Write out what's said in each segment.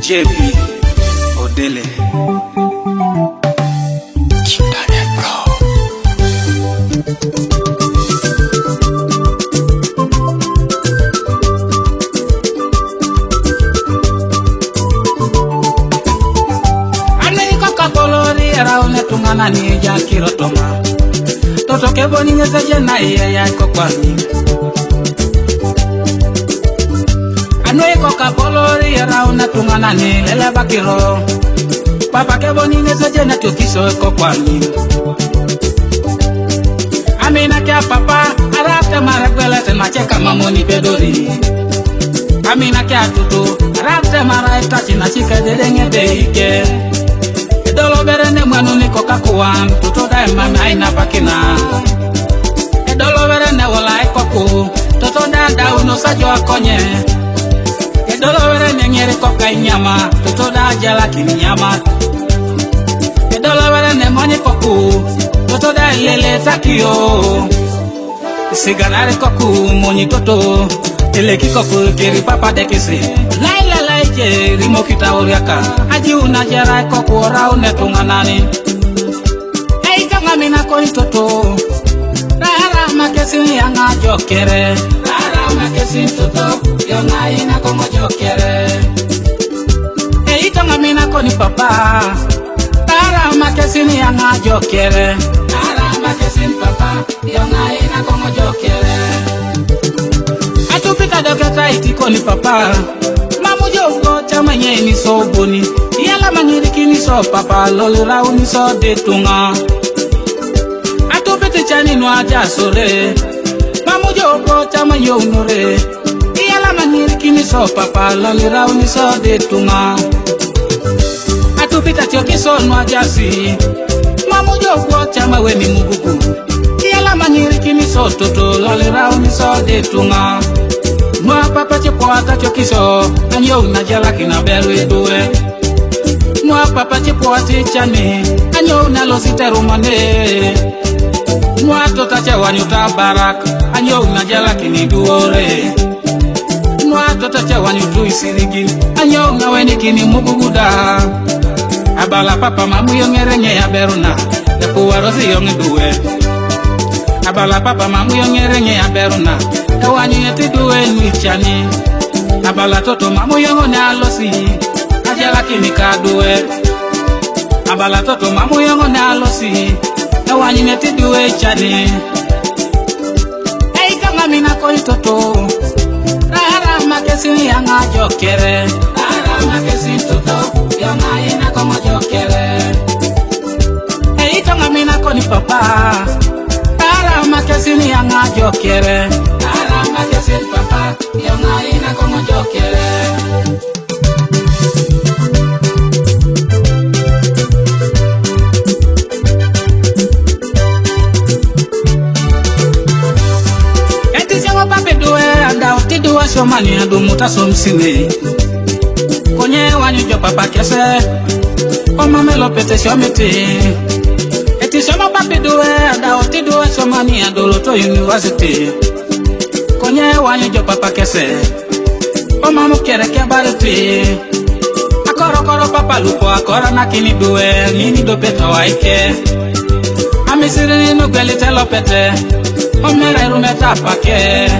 JP Odele Kindane bro. Ane koka kolori raune tungana ni jakiro toma. Toto keboni ngeza jena iya kokwani. Ane koka kolori raune tungana ni lele bakiro. Papa keboni ngeza jena tukiso kokwani. Amina kia papa arafte marakwele tena cheka mamoni pedori. Amina kia tutu arafte maraita china chika dedenge deike. Edolo berene mwanu niko kakuwan tutu daima aina pakina. Edolo berene wala ekoku tutu dada uno sajo akonye. Edolo berene nyeri koka inyama tutu da jala kini nyama. Edolo berene mwani koku tutu da lele takio. Siganare koku moni toto eleki koku kiri papa dekisi. Laila laije rimo kita uriaka aji unajara koku ora unetunganani. Hey kanga mina koi toto rara makesi yanga jokere. Rara makesi toto yonga ina kongo jokere. Hey kanga mina koni papa rara makesi yanga jokere. Rara makesi papa yonga ina kongo jokere. Atupita doketa itikoni papa Mamujo chama nye ni so boni Yala mangiriki ni so papa Lolura uni so detunga Atupita chani nwa jasore Mamujo chama nye unore Yala mangiriki ni so papa Lolura uni so detunga Atupita choki so nwa jasi Mamujo chama we ni mugugu Yala mangiriki ni so toto Lolura uni so detunga Mwa papa chipoata chokiso Anyo unajala kina berwe duwe Mwa papa chipoati chani Anyo unalosite rumane Mwa tota chawani utabarak Anyo unajala kini duore Mwa tota chawani utuisirigi Anyo unaweni kini muguguda Abala papa mamu yongerenye ya beruna Yapuwa rosi yonge duwe Abala papa mamu yongerenye ya beruna Kawani yeti duwe ni chani Abala toto mamu yongo ne alosi Ajala kini kaduwe Abala toto mamu yongo ne alosi Kawani yeti duwe chani Hey kanga mina koi toto Rara makesi yanga jokere Rara makesi toto Yonga ina kongo jokere Hey kanga mina koni papa Rara makesi yanga jokere Makesi papa, yonga ina kongo jokere. Eti sewa pape duwe, anda uti duwe shomani adu mutaso msiwe. Konye wanyu jo papa kese, oma melo pete shomiti. Eti sewa pape duwe, anda uti duwe shomani adu loto university. Konye wanyu jo papa kese Oma mukere ke baruti Akoro koro papa lupo akora nakini duwe Nini do peto waike Amisiri ninu gwelite lopete Omere rumeta pake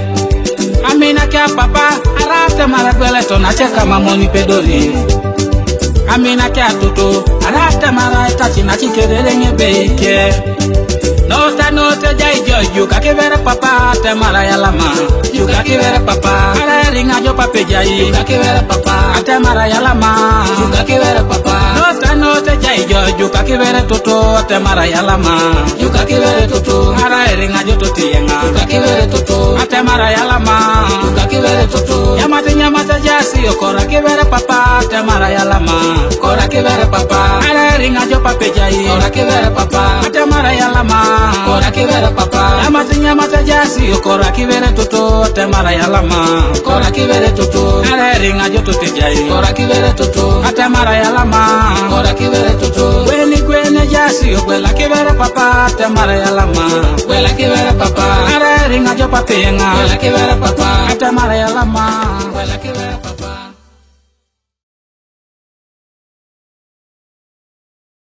Amina kia papa Arate mara gweleto na cheka mamoni pedori Amina kia tutu Arate mara itachi na chikerere nyebeike Nota jai joju kakivere papa te mara yalama Yuka kivere papa Ara ringa jo pape jai Yuka kivere papa Ate mara yalama Yuka kivere papa Nota jai joju kakivere tutu Ate mara yalama Yuka kivere tutu Ara ringa jo tuti yenga Yuka kivere tutu Ate mara yalama Yuka kivere tutu Nyamata jasi Okora kivere papa Ate mara yalama Kora kivere papa Ara ringa jo pape jai Kora kivere papa Ate mara yalama Kora kivere papa Nyamata jasi Okora kivere tutu Ate mara yalama Kora kivere tutu Ara ringa jo tuti jai Kora kivere tutu Ate mara yalama Kora kivere tutu Weni jasi Okwela kivere papa Ate mara yalama Kwela kivere papa Ara ringa jo pape yenga Kwela kivere papa Ate mara yalama Kwela